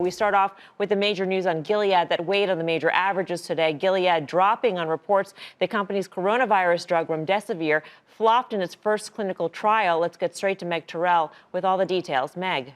We start off with the major news on Gilead that weighed on the major averages today. Gilead dropping on reports the company's coronavirus drug, Remdesivir, flopped in its first clinical trial. Let's get straight to Meg Terrell with all the details. Meg.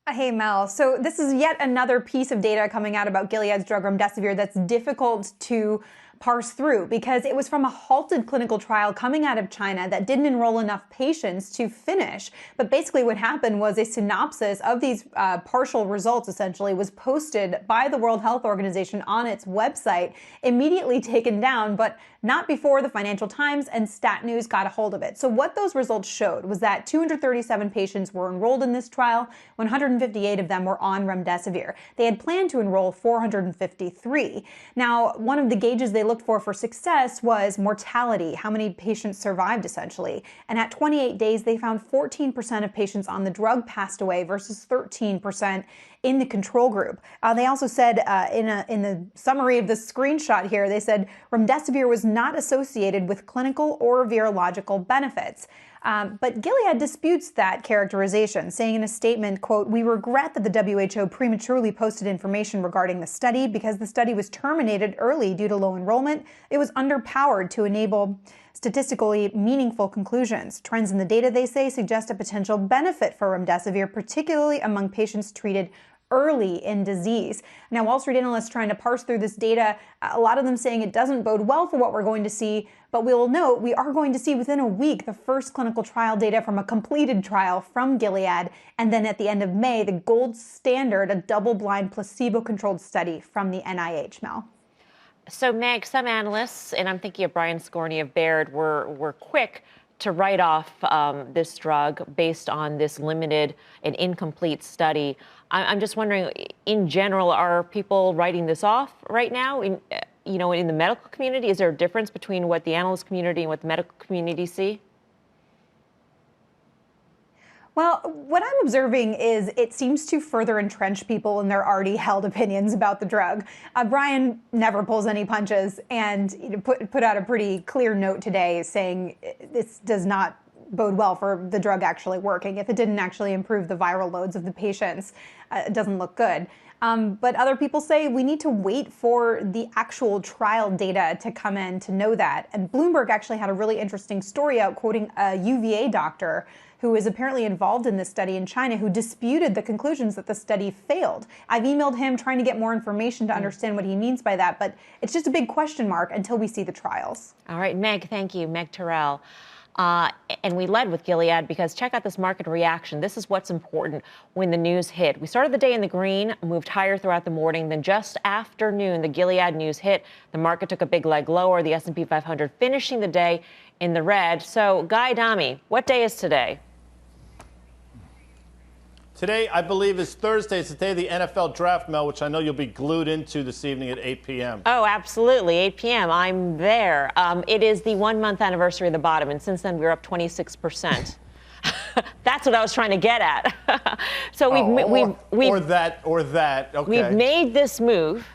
Hey, Mel. So this is yet another piece of data coming out about Gilead's drug Remdesivir that's difficult to parse through because it was from a halted clinical trial coming out of China that didn't enroll enough patients to finish. But basically what happened was a synopsis of these partial results essentially was posted by the World Health Organization on its website, immediately taken down, but not before the Financial Times and Stat News got a hold of it. So what those results showed was that 237 patients were enrolled in this trial, 158 of them were on Remdesivir. They had planned to enroll 453. Now, one of the gauges they looked for success was mortality, how many patients survived essentially. And at 28 days, they found 14% of patients on the drug passed away versus 13% in the control group. They also said in the summary of the screenshot here, they said Remdesivir was not associated with clinical or virological benefits. But Gilead disputes that characterization, saying in a statement, quote, "We regret that the WHO prematurely posted information regarding the study because the study was terminated early due to low enrollment. It was underpowered to enable statistically meaningful conclusions. Trends in the data, they say, suggest a potential benefit for Remdesivir, particularly among patients treated early in disease." Now, Wall Street analysts trying to parse through this data, a lot of them saying it doesn't bode well for what we're going to see, but we will note we are going to see within a week the first clinical trial data from a completed trial from Gilead, and then at the end of May, the gold standard, a double-blind placebo-controlled study from the NIH, Mel. So, Meg, some analysts, and I'm thinking of Brian Scorney of Baird, were quick to write off this drug based on this limited and incomplete study. I'm just wondering, in general, are people writing this off right now? In the medical community, is there a difference between what the analyst community and what the medical community see? Well, what I'm observing is it seems to further entrench people in their already held opinions about the drug. Brian never pulls any punches and put out a pretty clear note today saying this does not bode well for the drug actually working. If it didn't actually improve the viral loads of the patients, it doesn't look good. But other people say we need to wait for the actual trial data to come in to know that. And Bloomberg actually had a really interesting story out quoting a UVA doctor who is apparently involved in this study in China, who disputed the conclusions that the study failed. I've emailed him trying to get more information to understand what he means by that, but it's just a big question mark until we see the trials. All right, Meg, thank you. Meg Terrell. And we led with Gilead because check out this market reaction. This is what's important when the news hit. We started the day in the green, moved higher throughout the morning. Then just after noon, the Gilead news hit. The market took a big leg lower, the S&P 500 finishing the day in the red. So, Guy Adami, what day is today? Today, I believe, is Thursday. It's the day of the NFL draft, Mel, which I know you'll be glued into this evening at 8 p.m. Oh, absolutely. 8 p.m. I'm there. It is the 1-month anniversary of the bottom, and since then, we're up 26%. That's what I was trying to get at. So Okay. We've made this move.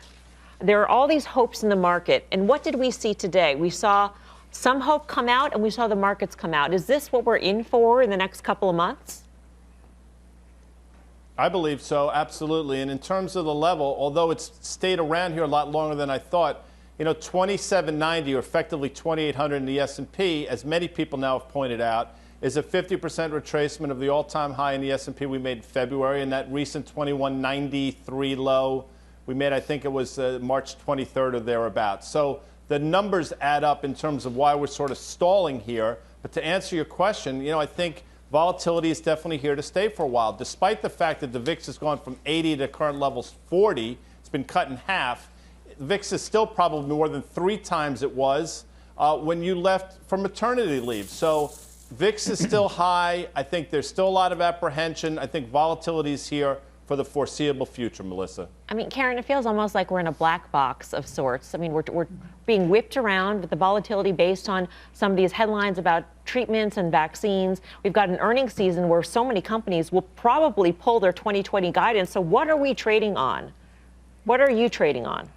There are all these hopes in the market. And what did we see today? We saw some hope come out, and we saw the markets come out. Is this what we're in for in the next couple of months? I believe so, absolutely. And in terms of the level, although it's stayed around here a lot longer than I thought, 2790 or effectively 2800 in the S&P, as many people now have pointed out, is a 50% retracement of the all-time high in the S&P we made in February, and that recent 2193 low we made, I think it was March 23rd or thereabouts. So the numbers add up in terms of why we're sort of stalling here. But to answer your question, I think volatility is definitely here to stay for a while. Despite the fact that the VIX has gone from 80 to current levels 40, it's been cut in half. The VIX is still probably more than 3 times it was when you left for maternity leave. So VIX is still high. I think there's still a lot of apprehension. I think volatility is here for the foreseeable future, Melissa. I mean, Karen, it feels almost like we're in a black box of sorts. I mean, we're being whipped around with the volatility based on some of these headlines about treatments and vaccines. We've got an earnings season where so many companies will probably pull their 2020 guidance. So what are we trading on? What are you trading on?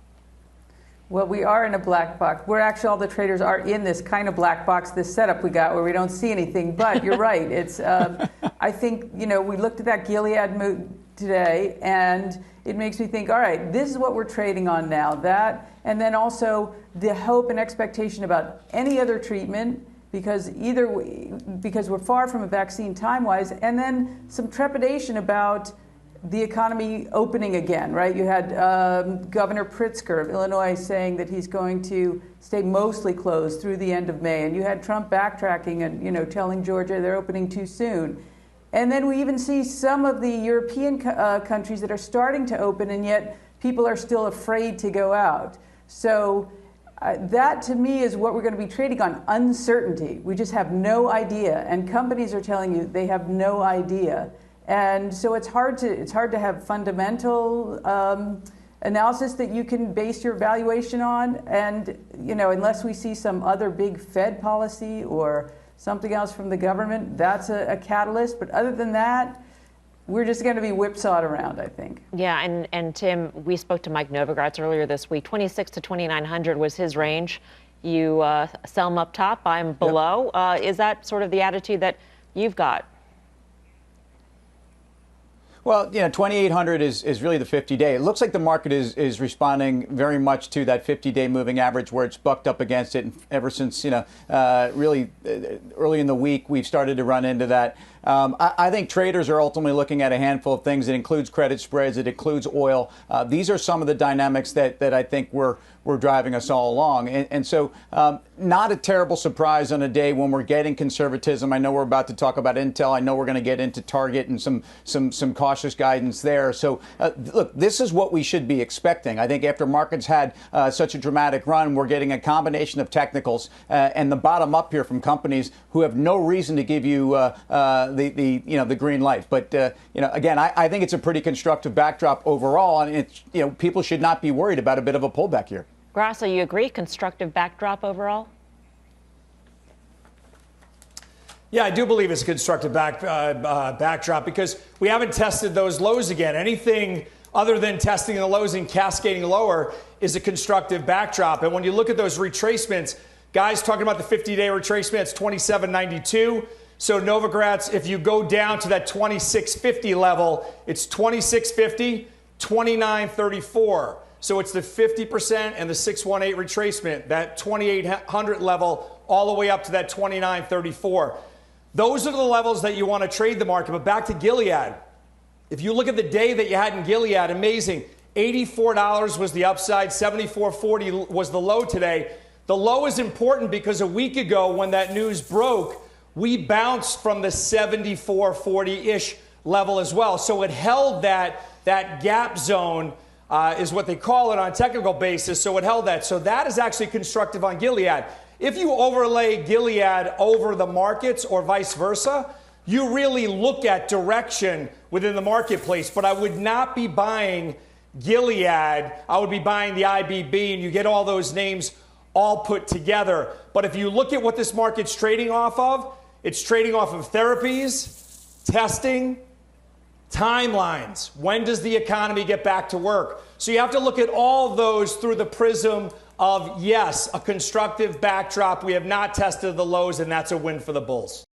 Well, we are in a black box. We're actually, all the traders are in this kind of black box, this setup we got where we don't see anything. But you're right. It's, I think, we looked at that Gilead move today, and it makes me think, all right, this is what we're trading on now. That, and then also the hope and expectation about any other treatment, because because we're far from a vaccine time-wise, and then some trepidation about the economy opening again, right? You had Governor Pritzker of Illinois saying that he's going to stay mostly closed through the end of May, and you had Trump backtracking and telling Georgia they're opening too soon. And then we even see some of the European countries that are starting to open, and yet people are still afraid to go out. So that to me is what we're going to be trading on, uncertainty. We just have no idea, and companies are telling you they have no idea. And so it's hard to have fundamental analysis that you can base your valuation on. And unless we see some other big Fed policy or something else from the government, that's a catalyst. But other than that, we're just going to be whipsawed around, I think. Yeah, and Tim, we spoke to Mike Novogratz earlier this week. 26 to 2,900 was his range. You sell him up top, buy him below. Yep. Is that sort of the attitude that you've got? Well, 2,800 is really the 50-day. It looks like the market is responding very much to that 50-day moving average, where it's bucked up against it. And ever since, really early in the week, we've started to run into that. I think traders are ultimately looking at a handful of things. It includes credit spreads. It includes oil. These are some of the dynamics that I think were driving us all along. And so not a terrible surprise on a day when we're getting conservatism. I know we're about to talk about Intel. I know we're going to get into Target and some cautious guidance there. So look, this is what we should be expecting. I think after markets had such a dramatic run, we're getting a combination of technicals and the bottom up here from companies who have no reason to give you the green light. But again, I think it's a pretty constructive backdrop overall, and it's people should not be worried about a bit of a pullback here. Grasso, you agree? Constructive backdrop overall? Yeah, I do believe it's a constructive backdrop because we haven't tested those lows again. Anything other than testing the lows and cascading lower is a constructive backdrop. And when you look at those retracements, guys talking about the 50-day retracement, it's 27.92. So Novogratz, if you go down to that 26.50 level, it's 26.50, 29.34. So it's the 50% and the 618 retracement, that 2800 level, all the way up to that 29.34. Those are the levels that you want to trade the market. But back to Gilead. If you look at the day that you had in Gilead, amazing. $84 was the upside, $74.40 was the low today. The low is important because a week ago when that news broke, we bounced from the 74.40-ish level as well. So it held that gap zone, is what they call it on a technical basis. So it held that. So that is actually constructive on Gilead. If you overlay Gilead over the markets or vice versa, you really look at direction within the marketplace. But I would not be buying Gilead. I would be buying the IBB, and you get all those names all put together. But if you look at what this market's trading off of, it's trading off of therapies, testing, timelines. When does the economy get back to work? So you have to look at all those through the prism of, yes, a constructive backdrop. We have not tested the lows, and that's a win for the bulls.